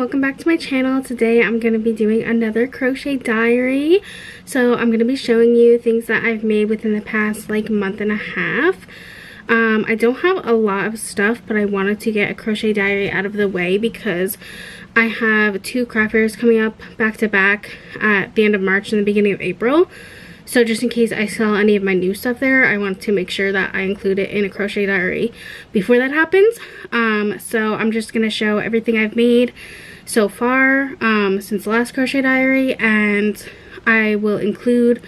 welcome back to my channel. Today I'm going to be doing another crochet diary. So I'm going to be showing you things that I've made within the past like month and a half. I don't have a lot of stuff, but I wanted to get a crochet diary out of the way because I have two craft fairs coming up back to back at the end of March and the beginning of April. So just in case I sell any of my new stuff there, I want to make sure that I include it in a crochet diary before that happens. So I'm just going to show everything I've made so far since the last crochet diary, and I will include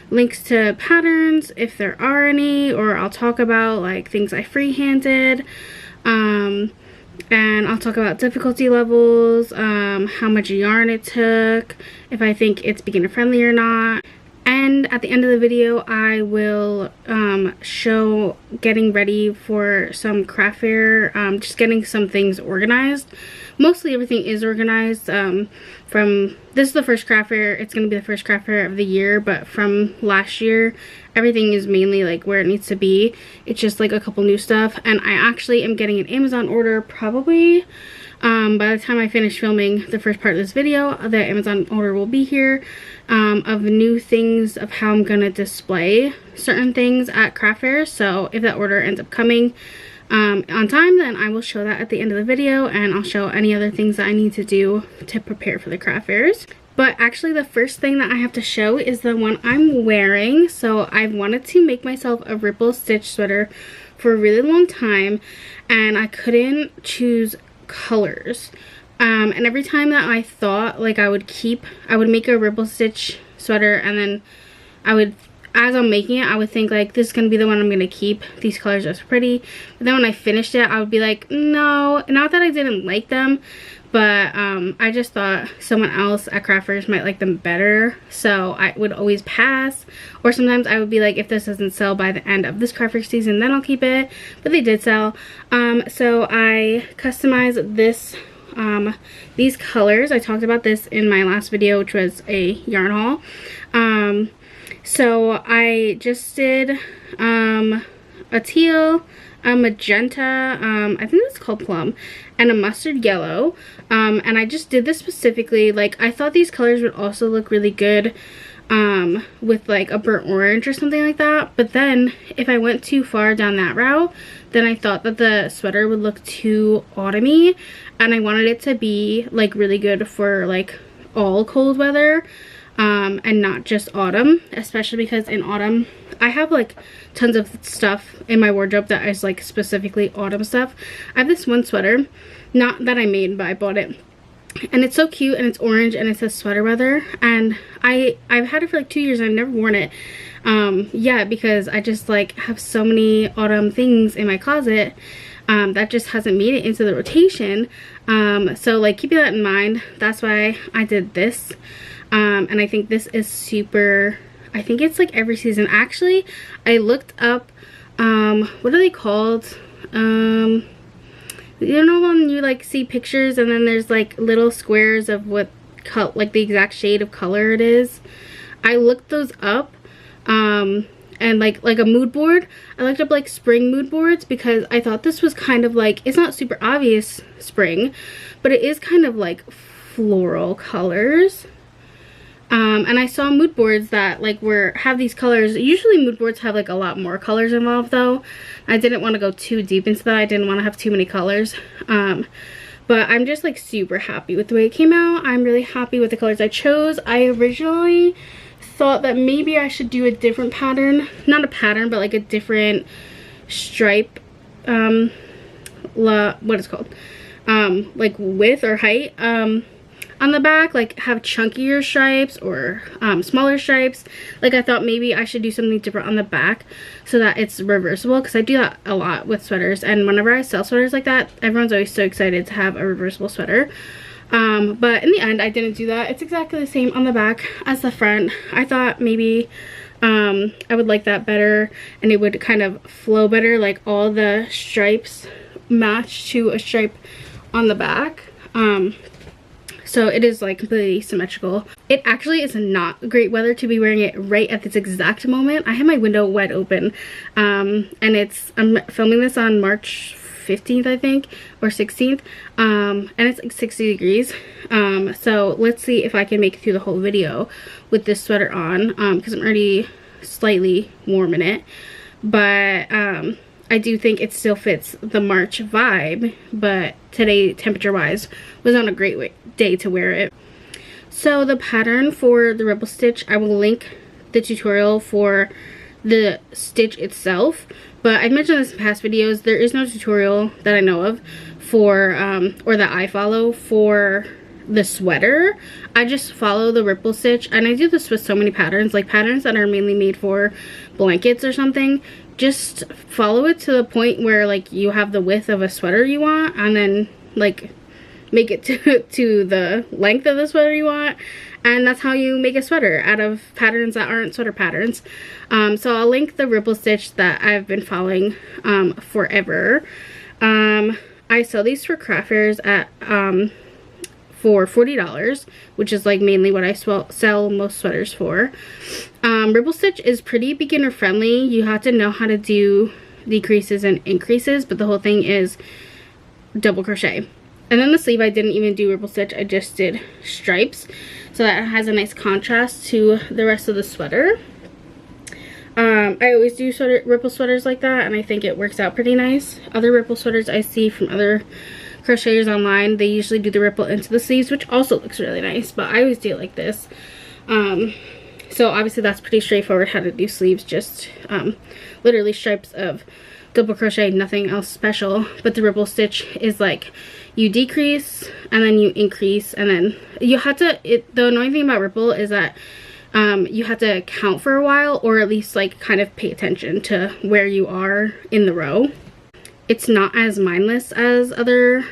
links to patterns if there are any, or I'll talk about like things I freehanded, and I'll talk about difficulty levels, how much yarn it took, if I think it's beginner friendly or not. And at the end of the video, I will show getting ready for some craft fair, just getting some things organized. Mostly everything is organized. This is the first craft fair. It's going to be the first craft fair of the year, but from last year, everything is mainly like where it needs to be. It's just like a couple new stuff. And I actually am getting an Amazon order probably by the time I finish filming the first part of this video. The Amazon order will be here of new things of how I'm gonna display certain things at craft fairs. So if that order ends up coming on time, then I will show that at the end of the video, and I'll show any other things that I need to do to prepare for the craft fairs. But actually the first thing that I have to show is the one I'm wearing. So I've wanted to make myself a ripple stitch sweater for a really long time, and I couldn't choose colors. And every time that I thought like I would make a ripple stitch sweater, and then as I'm making it, I would think like, this is gonna be the one I'm gonna keep. These colors are so pretty. But then when I finished it, I would be like, no, not that I didn't like them, but I just thought someone else at craft fairs might like them better, so I would always pass. Or sometimes I would be like, if this doesn't sell by the end of this craft fair season, then I'll keep it. But they did sell. So I customized these colors. I talked about this in my last video, which was a yarn haul. So I just did a teal, a magenta, I think it's called plum, and a mustard yellow. And I just did this specifically, like I thought these colors would also look really good with like a burnt orange or something like that. But then if I went too far down that route, then I thought that the sweater would look too autumny, and I wanted it to be like really good for like all cold weather, and not just autumn, especially because in autumn I have like tons of stuff in my wardrobe that is like specifically autumn stuff. I have this one sweater, not that I made, but I bought it, and it's so cute, and it's orange, and it says sweater weather, and I've had it for like 2 years and I've never worn it. Yeah, because I just like have so many autumn things in my closet that just hasn't made it into the rotation. So like keeping that in mind, that's why I did this. And I think this is super, I think it's like every season. Actually, I looked up, what are they called? You know when you like see pictures and then there's like little squares of what like the exact shade of color it is? I looked those up, and like a mood board. I looked up like spring mood boards because I thought this was kind of like, it's not super obvious spring, but it is kind of like floral colors. And I saw mood boards that like have these colors. Usually mood boards have like a lot more colors involved though. I didn't want to go too deep into that. I didn't want to have too many colors. But I'm just like super happy with the way it came out. I'm really happy with the colors I chose. I originally thought that maybe I should do a different pattern. Not a pattern, but like a different stripe, what is it called? Like width or height. On the back, like have chunkier stripes or smaller stripes. Like I thought maybe I should do something different on the back so that it's reversible, because I do that a lot with sweaters, and whenever I sell sweaters like that, everyone's always so excited to have a reversible sweater. But in the end I didn't do that. It's exactly the same on the back as the front. I thought maybe I would like that better, and it would kind of flow better, like all the stripes match to a stripe on the back. So it is like completely symmetrical. It actually is not great weather to be wearing it right at this exact moment. I have my window wide open, and I'm filming this on March 15th, I think, or 16th, and it's like 60 degrees. So let's see if I can make it through the whole video with this sweater on, because I'm already slightly warm in it. But I do think it still fits the March vibe, but today, temperature wise, was on a great day to wear it. So the pattern for the ripple stitch, I will link the tutorial for the stitch itself, but I mentioned this in past videos, there is no tutorial that I know of for or that I follow for the sweater. I just follow the ripple stitch, and I do this with so many patterns, like patterns that are mainly made for blankets or something. Just follow it to the point where like you have the width of a sweater you want, and then like make it to the length of the sweater you want, and that's how you make a sweater out of patterns that aren't sweater patterns. So I'll link the ripple stitch that I've been following forever. I sell these for craft fairs at for $40, which is like mainly what I sell most sweaters for. Ripple stitch is pretty beginner friendly. You have to know how to do decreases and increases, but the whole thing is double crochet. And then the sleeve, I didn't even do ripple stitch, I just did stripes, so that has a nice contrast to the rest of the sweater. I always do ripple sweaters like that, and I think it works out pretty nice. Other ripple sweaters I see from other crocheters online, they usually do the ripple into the sleeves, which also looks really nice, but I always do it like this. So obviously that's pretty straightforward how to do sleeves, just literally stripes of double crochet, nothing else special. But the ripple stitch is like you decrease and then you increase, and then you have to, the annoying thing about ripple is that you have to count for a while, or at least like kind of pay attention to where you are in the row. It's not as mindless as other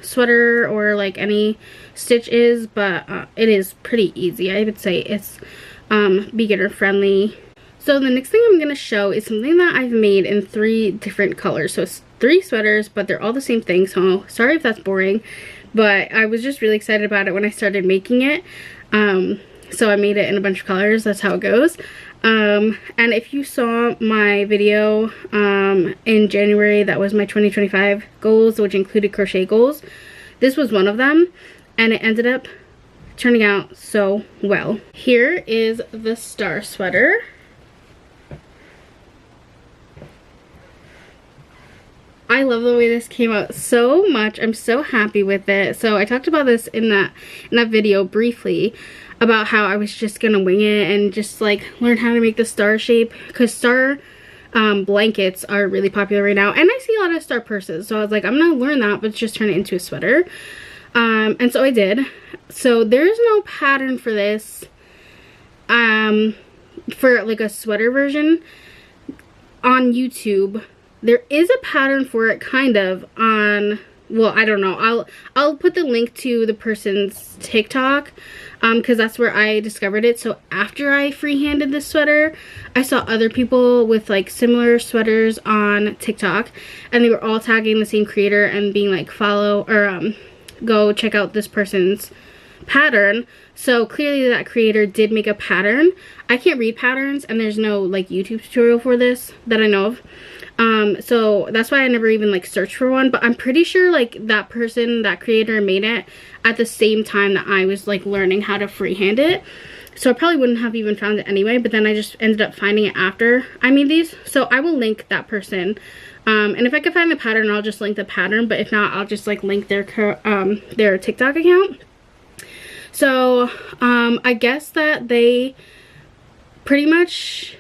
sweater or like any stitch is, but it is pretty easy. I would say it's beginner friendly. So the next thing I'm going to show is something that I've made in 3 different colors. So it's 3 sweaters, but they're all the same thing, so sorry if that's boring, but I was just really excited about it when I started making it. So I made it in a bunch of colors, that's how it goes. And if you saw my video in January, that was my 2025 goals, which included crochet goals. This was one of them, and it ended up turning out so well. Here is the star sweater. I love the way this came out so much. I'm so happy with it. So I talked about this in that video briefly, about how I was just gonna wing it and just like learn how to make the star shape, because star blankets are really popular right now, and I see a lot of star purses, so I was like, I'm gonna learn that but just turn it into a sweater. And so I did. So there's no pattern for this for like a sweater version on YouTube. There is a pattern for it kind of on, well, I don't know, I'll put the link to the person's TikTok, because that's where I discovered it. So after I freehanded this sweater, I saw other people with like similar sweaters on TikTok, and they were all tagging the same creator and being like, follow or go check out this person's pattern. So clearly that creator did make a pattern. I can't read patterns, and there's no like YouTube tutorial for this that I know of. So that's why I never even like searched for one, but I'm pretty sure like that person, that creator, made it at the same time that I was like learning how to freehand it. So I probably wouldn't have even found it anyway, but then I just ended up finding it after I made these. So I will link that person. And if I can find the pattern, I'll just link the pattern, but if not, I'll just like link their TikTok account. So I guess that they pretty much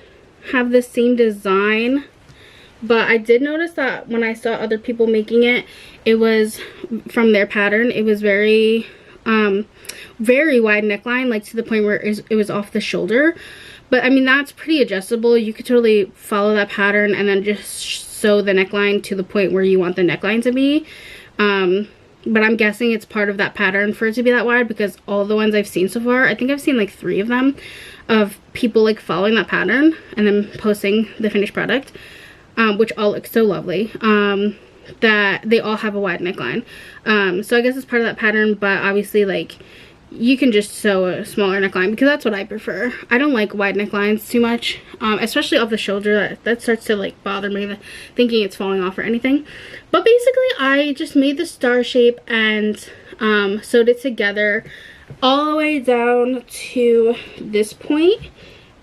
have the same design, but I did notice that when I saw other people making it, it was from their pattern, it was very very wide neckline, like to the point where it was off the shoulder. But I mean, that's pretty adjustable. You could totally follow that pattern and then just sew the neckline to the point where you want the neckline to be. But I'm guessing it's part of that pattern for it to be that wide, because all the ones I've seen so far, I think I've seen like 3 of them, of people like following that pattern and then posting the finished product, which all look so lovely, that they all have a wide neckline. So I guess it's part of that pattern, but obviously like you can just sew a smaller neckline, because that's what I prefer. I don't like wide necklines too much, especially off the shoulder. That starts to like bother me, thinking it's falling off or anything. But basically I just made the star shape and sewed it together all the way down to this point,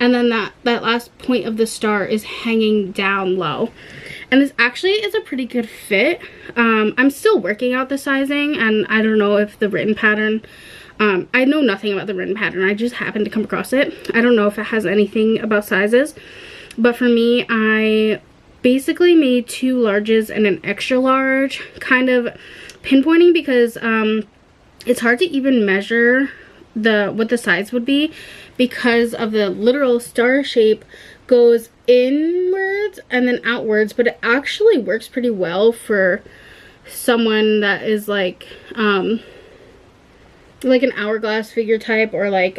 and then that last point of the star is hanging down low. And this actually is a pretty good fit. I'm still working out the sizing, and I don't know if the written pattern, I know nothing about the written pattern. I just happened to come across it. I don't know if it has anything about sizes, but for me, I basically made 2 larges and an extra large, kind of pinpointing because it's hard to even measure what the size would be, because of the literal star shape goes inwards and then outwards, but it actually works pretty well for someone that is like an hourglass figure type, or like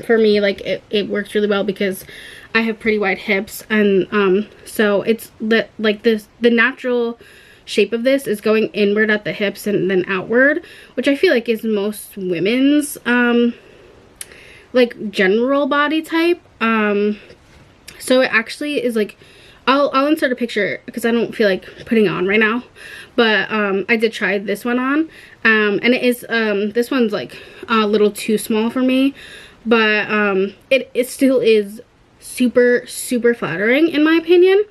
for me, like it works really well because I have pretty wide hips, and so it's the natural shape of this is going inward at the hips and then outward, which I feel like is most women's like general body type. So it actually is like, I'll insert a picture because I don't feel like putting it on right now, but I did try this one on, and it is this one's like a little too small for me, but it still is super flattering in my opinion.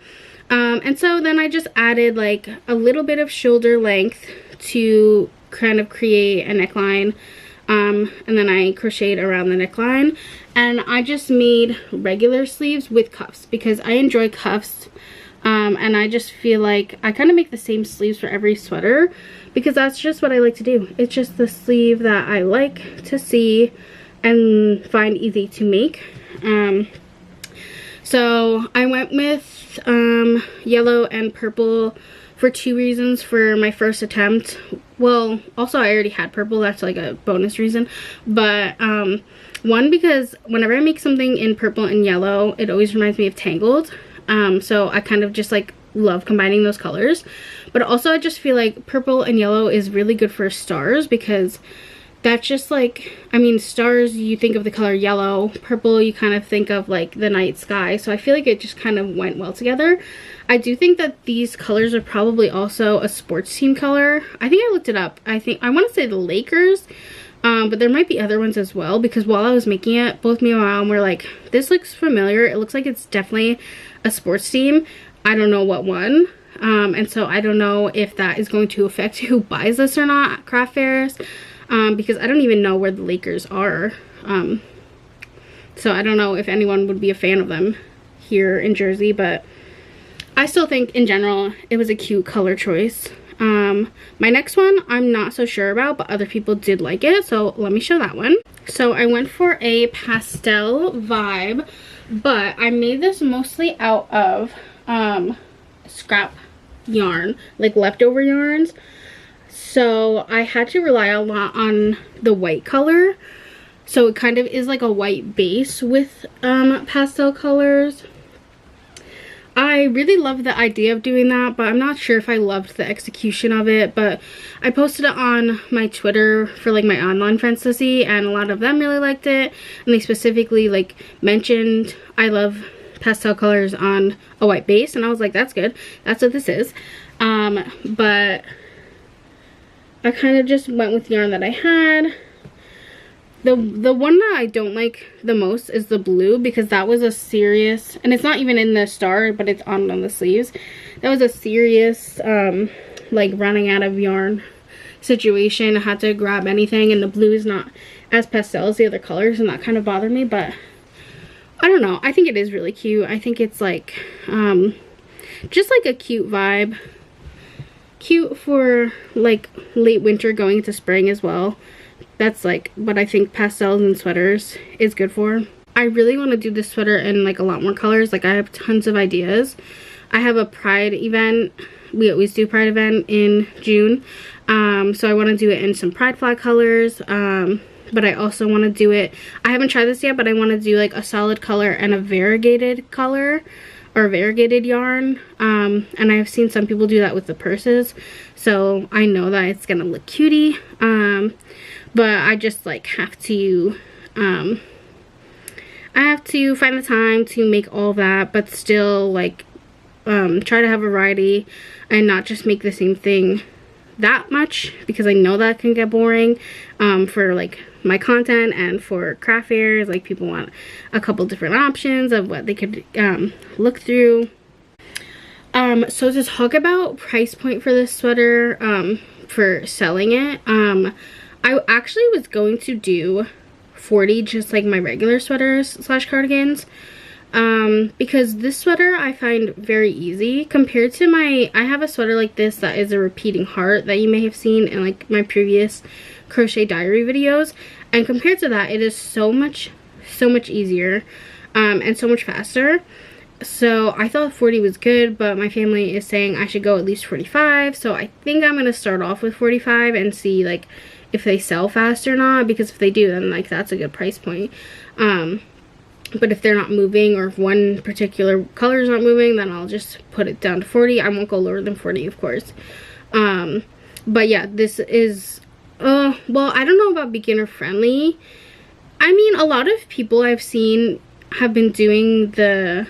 And so then I just added like a little bit of shoulder length to kind of create a neckline, and then I crocheted around the neckline, and I just made regular sleeves with cuffs because I enjoy cuffs, and I just feel like I kind of make the same sleeves for every sweater because that's just what I like to do. It's just the sleeve that I like to see and find easy to make. So I went with yellow and purple for 2 reasons for my first attempt. Well, also I already had purple, that's like a bonus reason. But one, because whenever I make something in purple and yellow, it always reminds me of Tangled. So I kind of just like love combining those colors. But also I just feel like purple and yellow is really good for stars, because that's just like, I mean, stars, you think of the color yellow. Purple, you kind of think of like the night sky. So I feel like it just kind of went well together. I do think that these colors are probably also a sports team color. I think I looked it up. I want to say the Lakers, but there might be other ones as well, because while I was making it, both me and my mom were like, this looks familiar. It looks like it's definitely a sports team. I don't know what one. And so I don't know if that is going to affect who buys this or not at craft fairs. Because I don't even know where the Lakers are. So I don't know if anyone would be a fan of them here in Jersey, but I still think in general it was a cute color choice. My next one I'm not so sure about, but other people did like it, so let me show that one. So I went for a pastel vibe, but I made this mostly out of scrap yarn, like leftover yarns. So I had to rely a lot on the white color. So it kind of is like a white base with pastel colors. I really love the idea of doing that, but I'm not sure if I loved the execution of it. But I posted it on my Twitter for like my online friends to see, and a lot of them really liked it. And they specifically like mentioned I love pastel colors on a white base, and I was like, that's good. That's what this is. But I kind of just went with the yarn that I had. The one that I don't like the most is the blue, because that was a serious, and it's not even in the star, but it's on the sleeves. That was a serious like running out of yarn situation. I had to grab anything, and the blue is not as pastel as the other colors, and that kind of bothered me. But I don't know, I think it is really cute. I think it's like just like a cute vibe. Cute for like late winter going into spring as well. That's like what I think pastels and sweaters is good for. I really want to do this sweater in like a lot more colors. Like I have tons of ideas. I have a Pride event. We always do Pride event in June. So I want to do it in some Pride flag colors. But I also want to do it, I haven't tried this yet, but I want to do like a solid color and a variegated color, or variegated yarn. And I've seen some people do that with the purses, so I know that it's gonna look cutie. but I just like have to I have to find the time to make all that, but still like try to have a variety and not just make the same thing that much, because I know that can get boring for like my content and for craft fairs. Like people want a couple different options of what they could look through. So to talk about price point for this sweater, for selling it, I actually was going to do 40, just like my regular sweaters slash cardigans, because this sweater I find very easy compared to I have a sweater like this that is a repeating heart that you may have seen in like my previous crochet diary videos, and compared to that, it is so much easier and so much faster. So I thought 40 was good, but my family is saying I should go at least 45, so I think I'm gonna start off with 45 and see like if they sell fast or not, because if they do, then like that's a good price point. But if they're not moving, or if one particular color is not moving, then I'll just put it down to 40. I won't go lower than 40, of course. But yeah, this is well, I don't know about beginner friendly. I mean, a lot of people I've seen have been doing the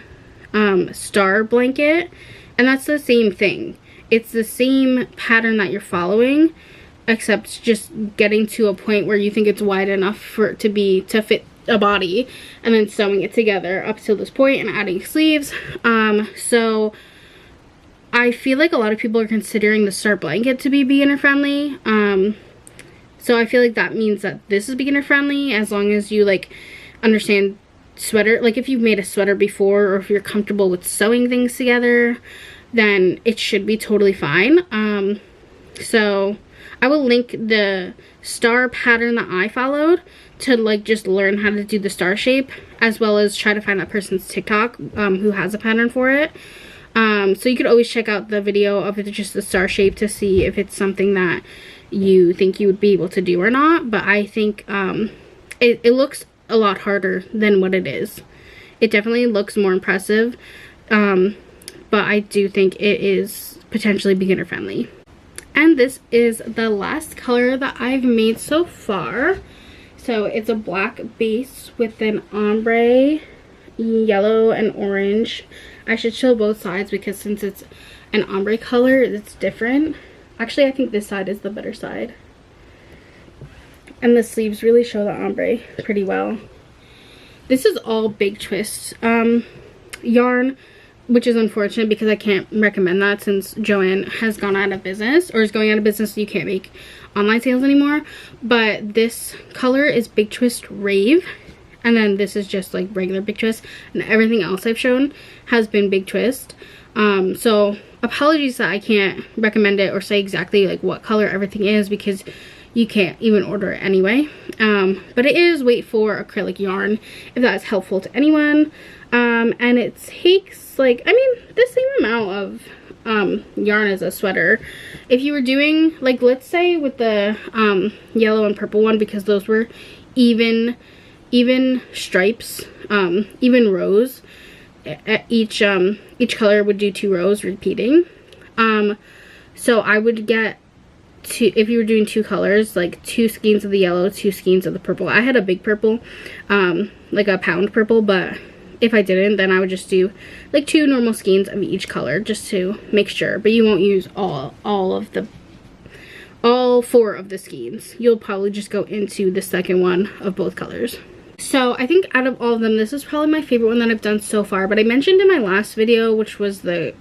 star blanket, and that's the same thing. It's the same pattern that you're following, except just getting to a point where you think it's wide enough for it to fit a body, and then sewing it together up to this point and adding sleeves. So I feel like a lot of people are considering the star blanket to be beginner friendly. So I feel like that means that this is beginner friendly, as long as you like understand sweater. Like if you've made a sweater before, or if you're comfortable with sewing things together, then it should be totally fine. So I will link the star pattern that I followed to like just learn how to do the star shape, as well as try to find that person's TikTok who has a pattern for it. So you could always check out the video of it, just the star shape, to see if it's something that you think you would be able to do or not. But I think it looks a lot harder than what it is. It definitely looks more impressive, but I do think it is potentially beginner friendly. And this is the last color that I've made so far. So it's a black base with an ombre, yellow, and orange. I should show both sides, because since it's an ombre color, it's different. Actually, I think this side is the better side. And the sleeves really show the ombre pretty well. This is all Big Twist yarn, which is unfortunate because I can't recommend that, since Joanne has gone out of business, or is going out of business, so you can't make online sales anymore. But this color is Big Twist Rave, and then this is just like regular Big Twist, and everything else I've shown has been Big Twist. So apologies that I can't recommend it or say exactly like what color everything is, because you can't even order it anyway. But it is weight for acrylic yarn, if that's helpful to anyone. And it takes like, I mean, the same amount of yarn as a sweater. If you were doing like, let's say with the yellow and purple one, because those were even stripes, even rows, each color would do 2 rows repeating. So I would get if you were doing 2 colors, like 2 skeins of the yellow, 2 skeins of the purple. I had a big purple, like a pound purple, but if I didn't, then I would just do like 2 normal skeins of each color, just to make sure. But you won't use all 4 of the skeins. You'll probably just go into the second one of both colors. So I think out of all of them, this is probably my favorite one that I've done so far. But I mentioned in my last video, which was the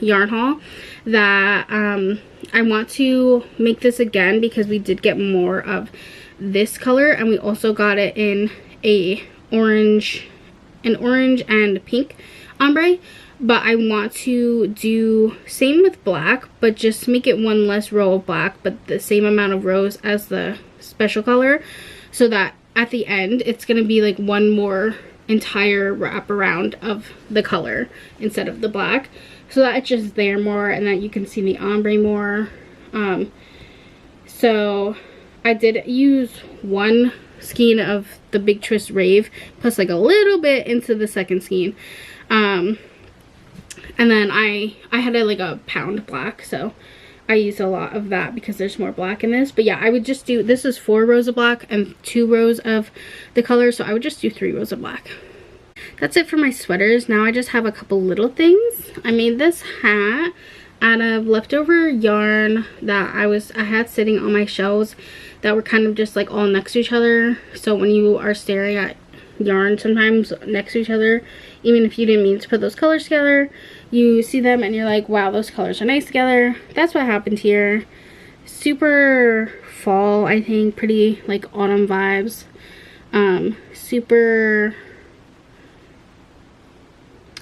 yarn haul, that I want to make this again, because we did get more of this color, and we also got it in an orange and pink ombre. But I want to do same with black, but just make it 1 less row of black, but the same amount of rows as the special color, so that at the end it's going to be like 1 more entire wrap around of the color instead of the black, so that it's just there more and that you can see the ombre more. So I did use 1 skein of the Big Twist Rave, plus like a little bit into the second skein, and then I had like a pound black, so I use a lot of that because there's more black in this. But yeah, I would just do, this is 4 rows of black and 2 rows of the color, so I would just do 3 rows of black. That's it for my sweaters. Now I just have a couple little things. I made this hat out of leftover yarn that I had sitting on my shelves that were kind of just like all next to each other. So when you are staring at yarn sometimes next to each other, even if you didn't mean to put those colors together, you see them and you're like, wow, those colors are nice together. That's what happened here. Super fall, I think, pretty like autumn vibes. Super,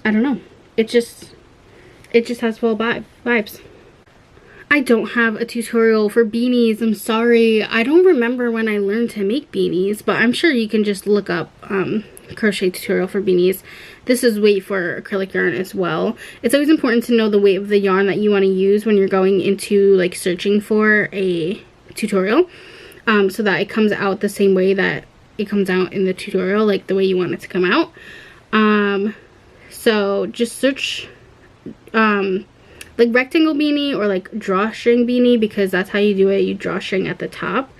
I don't know, it just has fall vibes. I don't have a tutorial for beanies. I'm sorry. I don't remember when I learned to make beanies, but I'm sure you can just look up crochet tutorial for beanies. This is weight for acrylic yarn as well. It's always important to know the weight of the yarn that you want to use when you're going into like searching for a tutorial, so that it comes out the same way that it comes out in the tutorial, like the way you want it to come out. So just search like rectangle beanie or like drawstring beanie, because that's how you do it. You drawstring at the top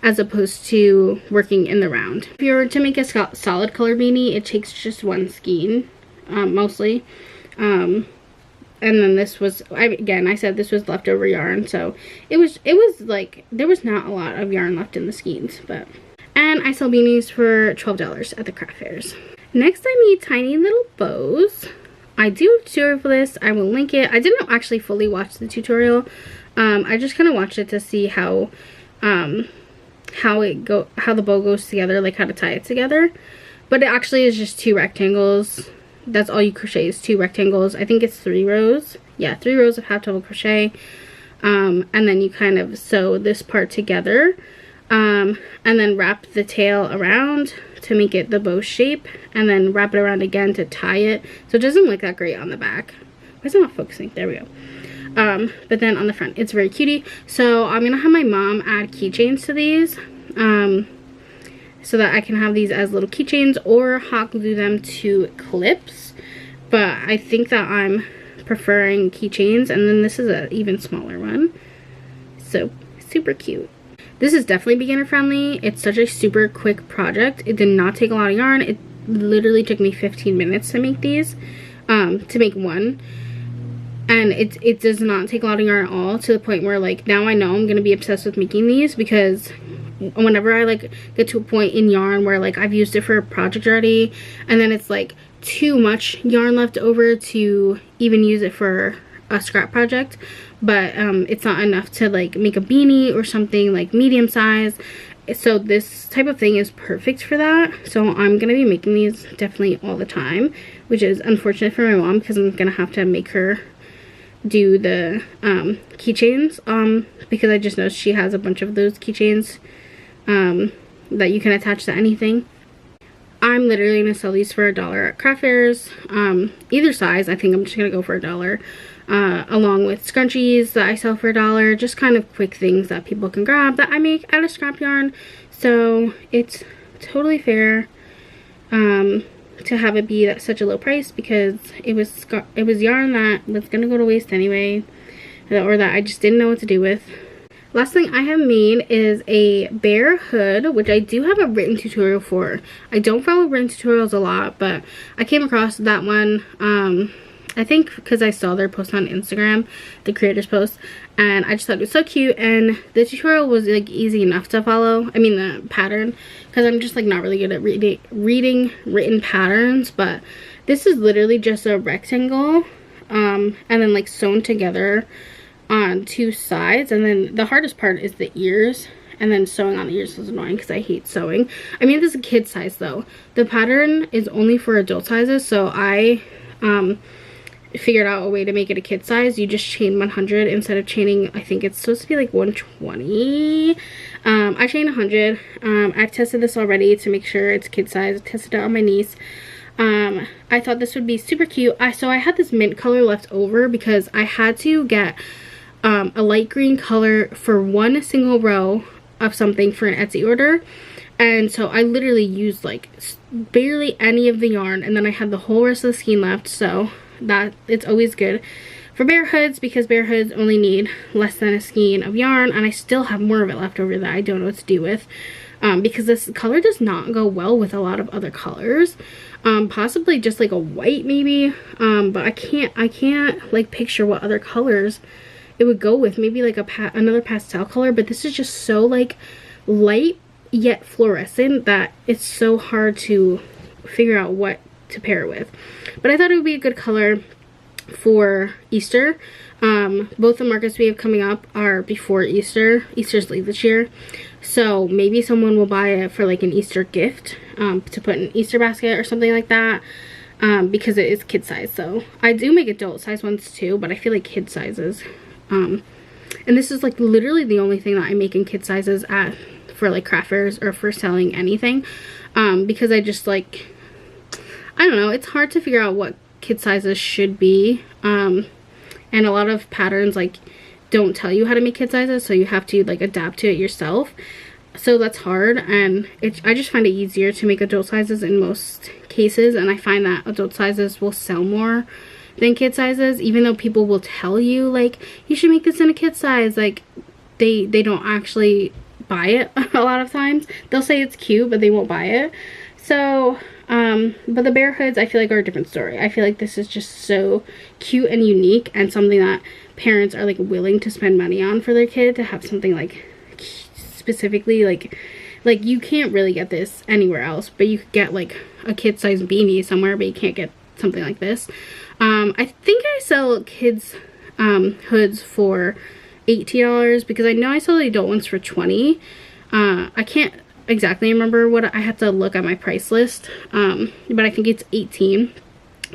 as opposed to working in the round. If you were to make a solid color beanie, it takes just 1 skein mostly. And then this was, again, I said this was leftover yarn, so it was like there was not a lot of yarn left in the skeins. But and I sell beanies for $12 at the craft fairs. Next I made tiny little bows. I do have a tutorial for this. I will link it. I didn't actually fully watch the tutorial. I just kind of watched it to see how the bow goes together, like how to tie it together. But it actually is just 2 rectangles. That's all you crochet is 2 rectangles. I think it's 3 rows. Yeah, 3 rows of half double crochet. And then you kind of sew this part together. And then wrap the tail around to make it the bow shape, and then wrap it around again to tie it, so it doesn't look that great on the back. Why is it not focusing? There we go. But then on the front it's very cutie. So I'm gonna have my mom add keychains to these, so that I can have these as little keychains or hot glue them to clips. But I think that I'm preferring keychains, and then this is an even smaller one, so super cute. This is definitely beginner friendly. It's such a super quick project. It did not take a lot of yarn. It literally took me 15 minutes to make these, to make one. And it does not take a lot of yarn at all, to the point where like now I know I'm gonna be obsessed with making these, because whenever I like get to a point in yarn where like I've used it for a project already, and then it's like too much yarn left over to even use it for a scrap project, but it's not enough to like make a beanie or something like medium size. So this type of thing is perfect for that. So I'm gonna be making these definitely all the time, which is unfortunate for my mom, because I'm gonna have to make her do the keychains, because I just know she has a bunch of those keychains that you can attach to anything. I'm literally gonna sell these for $1 at craft fairs, either size. I think I'm just gonna go for $1, along with scrunchies that I sell for $1, just kind of quick things that people can grab that I make out of scrap yarn. So it's totally fair to have it be at such a low price, because it was yarn that was gonna go to waste anyway, or that I just didn't know what to do with. Last thing I have made is a bear hood, which I do have a written tutorial for. I don't follow written tutorials a lot, but I came across that one, I think because I saw their post on Instagram, the creators post, and I just thought it was so cute, and the tutorial was like easy enough to follow. I mean the pattern, because I'm just like not really good at reading written patterns, but this is literally just a rectangle, and then like sewn together on 2 sides, and then the hardest part is the ears, and then sewing on the ears is annoying because I hate sewing. I mean, this is a kid size though. The pattern is only for adult sizes, so I figured out a way to make it a kid size. You just chain 100 instead of chaining, I think it's supposed to be like 120. I chain 100. I've tested this already to make sure it's kid size. I tested it on my niece. I thought this would be super cute. So I had this mint color left over because I had to get a light green color for one single row of something for an Etsy order, and so I literally used like barely any of the yarn, and then I had the whole rest of the skein left, so that it's always good for bear hoods, because bear hoods only need less than a skein of yarn, and I still have more of it left over that I don't know what to do with, because this color does not go well with a lot of other colors. Possibly just like a white maybe, but I can't like picture what other colors it would go with. Maybe like another pastel color, but this is just so like light yet fluorescent that it's so hard to figure out what to pair it with. But I thought it would be a good color for Easter. Both the markets we have coming up are before Easter. Easter's late this year, so maybe someone will buy it for like an Easter gift, to put in an Easter basket or something like that, because it is kid size. So I do make adult size ones too, but I feel like kid sizes, and this is like literally the only thing that I make in kid sizes for like craft fairs or for selling anything, because I just like, I don't know, it's hard to figure out what kid sizes should be, and a lot of patterns like don't tell you how to make kid sizes, so you have to like adapt to it yourself. So that's hard, and I just find it easier to make adult sizes in most cases, and I find that adult sizes will sell more than kid sizes, even though people will tell you like you should make this in a kid size. Like they don't actually buy it a lot of times. They'll say it's cute, but they won't buy it. So but the bear hoods I feel like are a different story. I feel like this is just so cute and unique, and something that parents are like willing to spend money on for their kid, to have something like specifically like you can't really get this anywhere else, but you could get like a kid size beanie somewhere, but you can't get something like this. I think I sell kids hoods for $18, because I know I sell the adult ones for $20. I can't exactly remember what I have to look at my price list, but I think it's $18,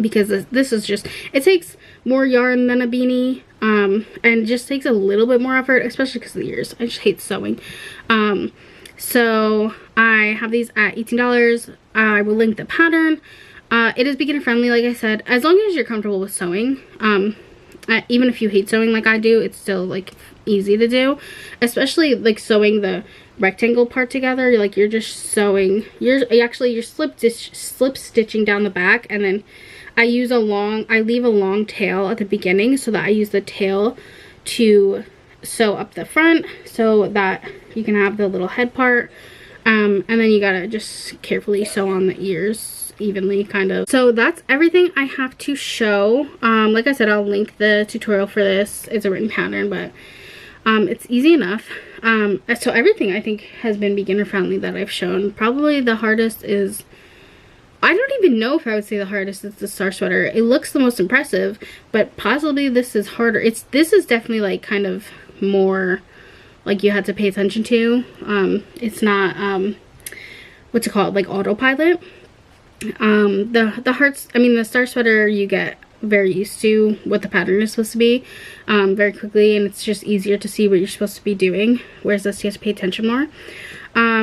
because this is just, it takes more yarn than a beanie, and just takes a little bit more effort, especially because of the ears. I just hate sewing. So I have these at $18. I will link the pattern. It is beginner friendly, like I said, as long as you're comfortable with sewing. Even if you hate sewing like I do, it's still like easy to do, especially like sewing the rectangle part together. Like you're just sewing, you're slip stitching down the back, and then I leave a long tail at the beginning, so that I use the tail to sew up the front so that you can have the little head part, and then you gotta just carefully sew on the ears evenly, kind of. So that's everything I have to show. Like I said, I'll link the tutorial for this. It's a written pattern, but it's easy enough. So everything I think has been beginner friendly that I've shown. Probably the hardest is, I don't even know if I would say the hardest is the star sweater. It looks the most impressive, but possibly this is harder. This is definitely like kind of more like you had to pay attention to. It's not what's it called, like autopilot. The star sweater, you get very used to what the pattern is supposed to be very quickly, and it's just easier to see what you're supposed to be doing, whereas this you have to pay attention more.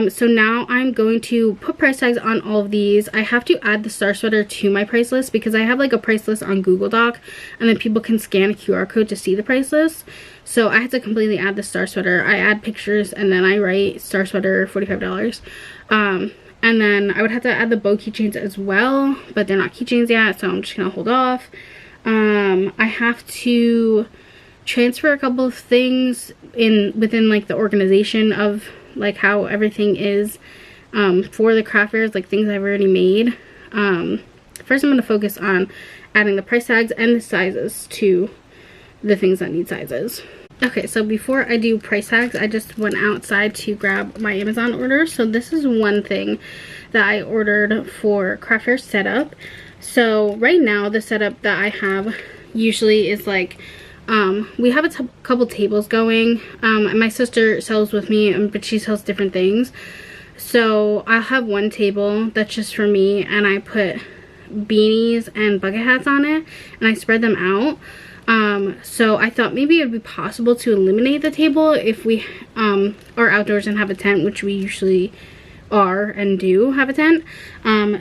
So now I'm going to put price tags on all of these. I have to add the star sweater to my price list, because I have like a price list on Google Doc, and then people can scan a QR code to see the price list. So I had to completely add the star sweater. I add pictures, and then I write star sweater $45. And then I would have to add the bow keychains as well, but they're not keychains yet, so I'm just gonna hold off. I have to transfer a couple of things within like the organization of like how everything is for the craft fairs, like things I've already made. First I'm going to focus on adding the price tags and the sizes to the things that need sizes. Okay, so before I do price tags, I just went outside to grab my Amazon order. So this is one thing that I ordered for craft fair setup. So right now the setup that I have usually is like, we have a couple tables going. My sister sells with me, but she sells different things. So I'll have one table that's just for me, and I put beanies and bucket hats on it, and I spread them out. So I thought maybe it would be possible to eliminate the table if we are outdoors and have a tent, which we usually are and do have a tent.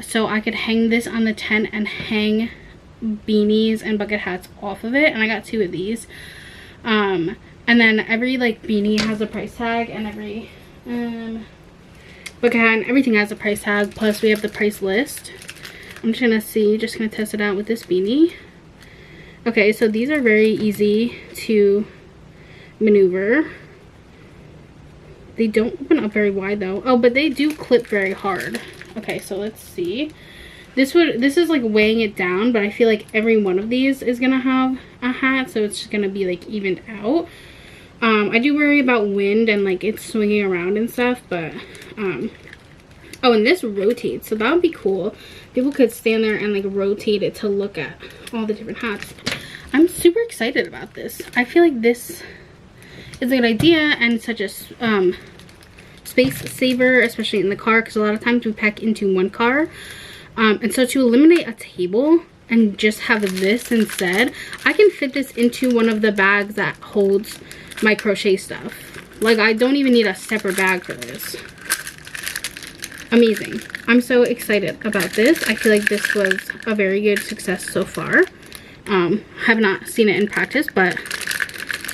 So I could hang this on the tent and hang beanies and bucket hats off of it, and I got 2 of these. And then every like beanie has a price tag, and every bucket hat and everything has a price tag, plus we have the price list. I'm just gonna test it out with this beanie. Okay, so these are very easy to maneuver. They don't open up very wide though. Oh, but they do clip very hard. Okay, so let's see. This is like weighing it down, but I feel like every one of these is gonna have a hat, so it's just gonna be like evened out. I do worry about wind and like it's swinging around and stuff, but oh, and this rotates, so that would be cool. People could stand there and like rotate it to look at all the different hats. I'm super excited about this. I feel like this is a good idea and such a space saver, especially in the car, because a lot of times we pack into one car. And so to eliminate a table and just have this instead, I can fit this into one of the bags that holds my crochet stuff. Like, I don't even need a separate bag for this. Amazing. I'm so excited about this. I feel like this was a very good success so far. Have not seen it in practice, but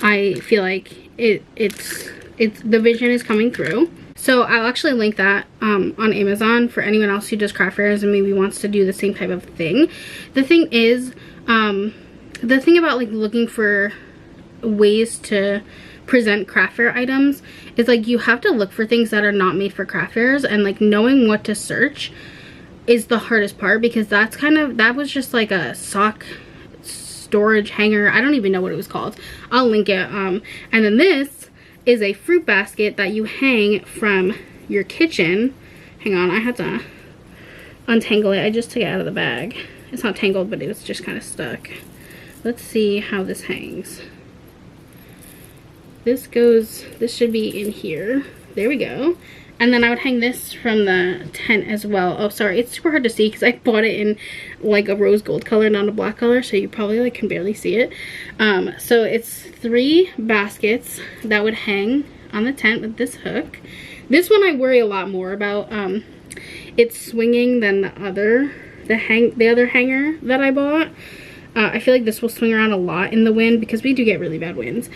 I feel like it's the vision is coming through. So I'll actually link that on Amazon for anyone else who does craft fairs and maybe wants to do the same type of thing. The thing is, the thing about like looking for ways to present craft fair items is like you have to look for things that are not made for craft fairs, and like knowing what to search is the hardest part, because that was just like a sock storage hanger. I don't even know what it was called. I'll link it. And then this is a fruit basket that you hang from your kitchen. Hang on, I had to untangle it. I just took it out of the bag. It's not tangled, but it was just kind of stuck. Let's see how this hangs. This should be in here. There we go. And then I would hang this from the tent as well. Oh, sorry, it's super hard to see because I bought it in like a rose gold color, not a black color, so you probably like can barely see it. So it's 3 baskets that would hang on the tent with this hook. This one I worry a lot more about. It's swinging than the other hanger that I bought. I feel like this will swing around a lot in the wind because we do get really bad winds.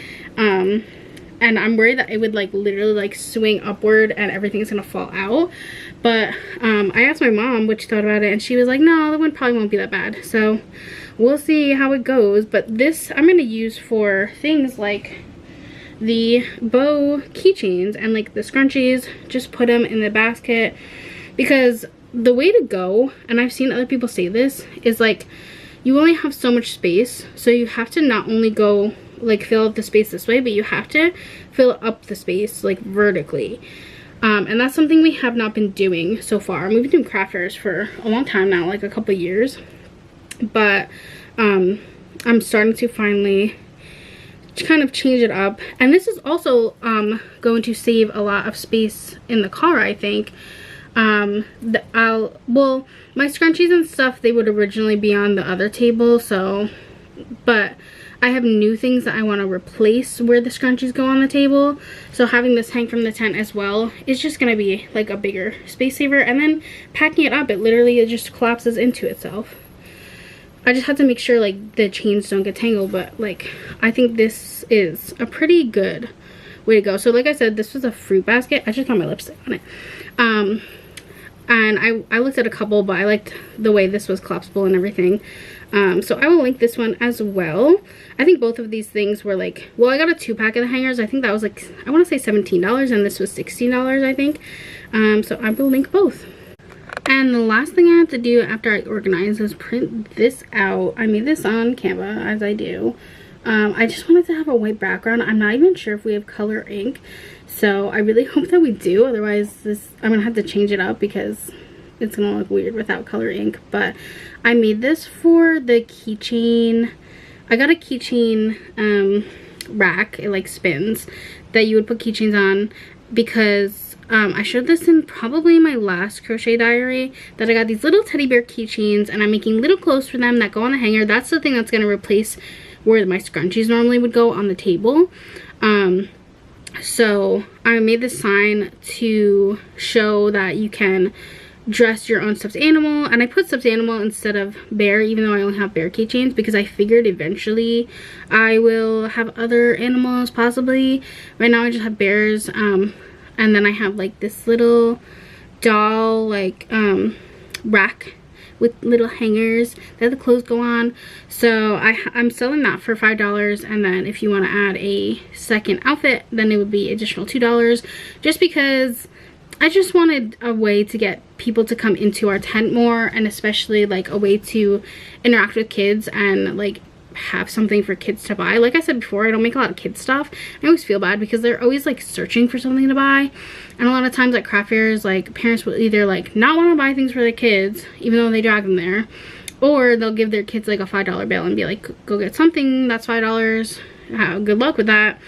And I'm worried that it would like literally like swing upward and everything's gonna fall out. But I asked my mom what she thought about it, and she was like, no, the wind probably won't be that bad. So we'll see how it goes. But this I'm gonna use for things like the bow keychains and like the scrunchies. Just put them in the basket, because the way to go, and I've seen other people say this, is like you only have so much space, so you have to not only go like fill up the space this way, but you have to fill up the space like vertically. And that's something we have not been doing so far. We've been doing craft fairs for a long time now, like a couple years, but I'm starting to finally kind of change it up. And this is also going to save a lot of space in the car, I think. Well, my scrunchies and stuff, they would originally be on the other table, so, but I have new things that I want to replace where the scrunchies go on the table. So having this hang from the tent as well is just going to be like a bigger space saver. And then packing it up, it just collapses into itself. I just have to make sure like the chains don't get tangled, but like I think this is a pretty good way to go. So like I said, this was a fruit basket. I just got my lipstick on it. And I looked at a couple, but I liked the way this was collapsible and everything. So I will link this one as well. I think both of these things were like, well, I got a 2-pack of the hangers. I think that was like, I want to say $17, and this was $16, I think. So I will link both. And the last thing I have to do after I organize is print this out. I made this on Canva, as I do. I just wanted to have a white background. I'm not even sure if we have color ink, so I really hope that we do. Otherwise, I'm gonna have to change it up because it's gonna look weird without color ink. But I made this for the keychain. I got a keychain rack. It like spins, that you would put keychains on, because I showed this in probably my last crochet diary, that I got these little teddy bear keychains and I'm making little clothes for them that go on the hanger. That's the thing that's gonna replace where my scrunchies normally would go on the table. So I made this sign to show that you can dress your own stuffed animal, and I put stuffed animal instead of bear, even though I only have bear keychains, because I figured eventually I will have other animals possibly. Right now I just have bears, and then I have like this little doll like rack with little hangers that the clothes go on. So I'm selling that for $5, and then if you want to add a second outfit, then it would be additional $2, just because I just wanted a way to get people to come into our tent more, and especially like a way to interact with kids and like have something for kids to buy. Like I said before, I don't make a lot of kids stuff. I always feel bad because they're always like searching for something to buy, and a lot of times at craft fairs, like parents will either like not want to buy things for their kids even though they drag them there, or they'll give their kids like a $5 bill and be like, go get something that's $5. Good luck with that.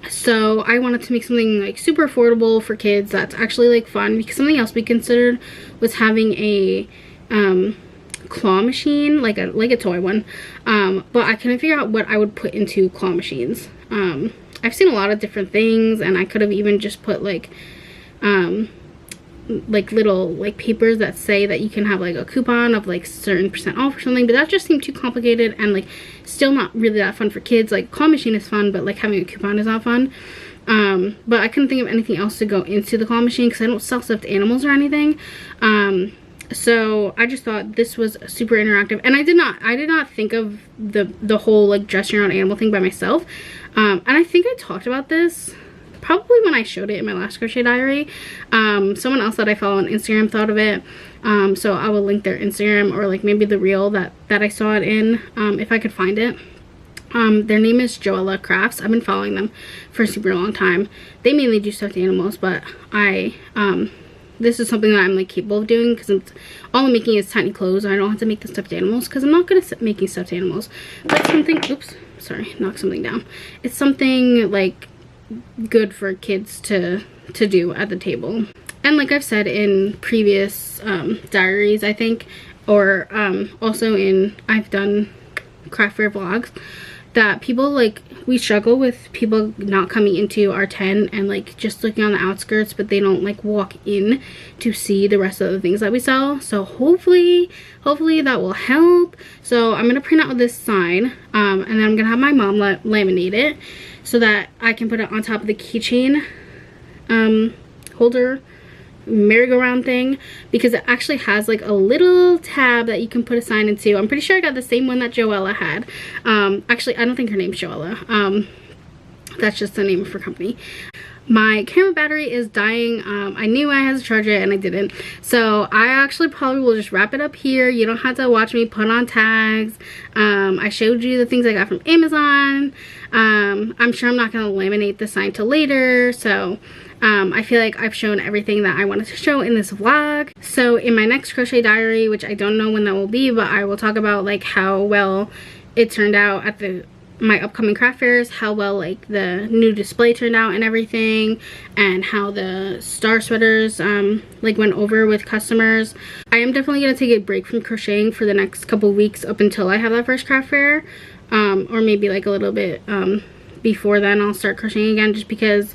So I wanted to make something like super affordable for kids that's actually like fun, because something else we considered was having a claw machine, like a toy one, but I couldn't figure out what I would put into claw machines. I've seen a lot of different things, and I could have even just put like little like papers that say that you can have like a coupon of like certain % off or something, but that just seemed too complicated and like still not really that fun for kids. Like claw machine is fun, but like having a coupon is not fun. But I couldn't think of anything else to go into the claw machine because I don't sell stuffed animals or anything. So I just thought this was super interactive, and I did not think of the whole like dress your own animal thing by myself. And I think I talked about this probably when I showed it in my last crochet diary. Someone else that I follow on Instagram thought of it, so I will link their Instagram, or like maybe the reel that I saw it in, if I could find it. Their name is Joella Crafts. I've been following them for a super long time. They mainly do stuffed animals, but this is something that I'm like capable of doing, because all I'm making is tiny clothes. I don't have to make the stuffed animals because I'm not good at making stuffed animals. But it's something, oops, sorry, knocked something down. It's something like good for kids to do at the table. And like I've said in previous diaries, I think, or also I've done craft fair vlogs, that people like, we struggle with people not coming into our tent and like just looking on the outskirts, but they don't like walk in to see the rest of the things that we sell. So hopefully that will help. So I'm gonna print out this sign, and then I'm gonna have my mom laminate it so that I can put it on top of the keychain holder merry-go-round thing, because it actually has like a little tab that you can put a sign into. I'm pretty sure I got the same one that Joella had. Actually, I don't think her name's Joella. That's just the name of her company. My camera battery is dying. I knew I had to charge it and I didn't, so I actually probably will just wrap it up here. You don't have to watch me put on tags. I showed you the things I got from Amazon. I'm sure I'm not going to laminate the sign till later, so I feel like I've shown everything that I wanted to show in this vlog. So in my next crochet diary, which I don't know when that will be, but I will talk about like how well it turned out at my upcoming craft fairs, how well like the new display turned out and everything, and how the star sweaters like went over with customers. I am definitely going to take a break from crocheting for the next couple weeks up until I have that first craft fair, or maybe like a little bit before then I'll start crocheting again, just because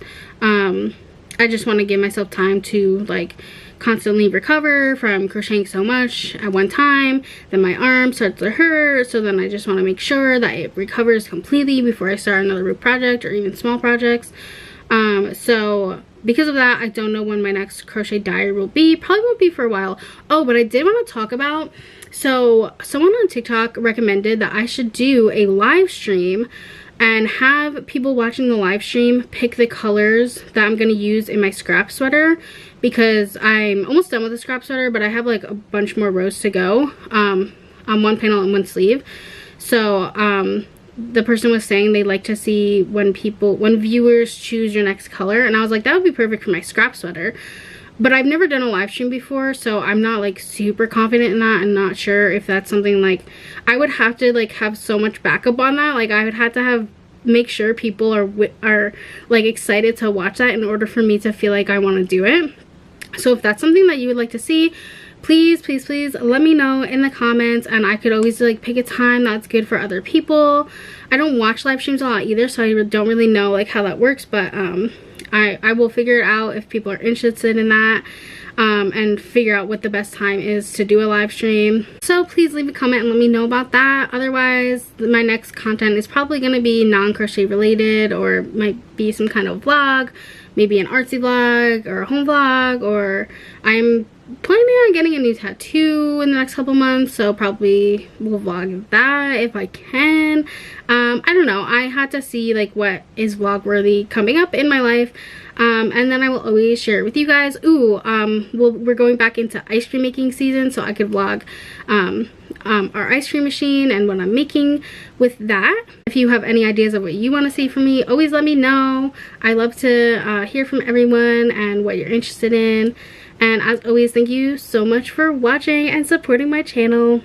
I just want to give myself time to like constantly recover from crocheting so much at one time. Then my arm starts to hurt, so then I just want to make sure that it recovers completely before I start another root project or even small projects. So because of that, I don't know when my next crochet diary will be. Probably won't be for a while. Oh, but I did want to talk about, so someone on TikTok recommended that I should do a live stream and have people watching the live stream pick the colors that I'm going to use in my scrap sweater, because I'm almost done with the scrap sweater, but I have like a bunch more rows to go on one panel and one sleeve. So the person was saying they like to see when viewers choose your next color, and I was like, that would be perfect for my scrap sweater. But I've never done a live stream before, so I'm not like super confident in that. I'm not sure if that's something like, I would have to like have so much backup on that. Like I would have to make sure people are like excited to watch that in order for me to feel like I want to do it. So if that's something that you would like to see, please let me know in the comments, and I could always like pick a time that's good for other people. I don't watch live streams a lot either, so I don't really know like how that works, but I will figure it out if people are interested in that, and figure out what the best time is to do a live stream. So please leave a comment and let me know about that. Otherwise, my next content is probably going to be non-crochet related, or might be some kind of vlog, maybe an artsy vlog or a home vlog, or I'm planning on getting a new tattoo in the next couple months, so probably will vlog that if I can. I don't know, I had to see like what is vlog worthy coming up in my life, and then I will always share it with you guys. We're going back into ice cream making season, so I could vlog our ice cream machine and what I'm making with that. If you have any ideas of what you want to see from me, always let me know. I love to hear from everyone and what you're interested in. And as always, thank you so much for watching and supporting my channel.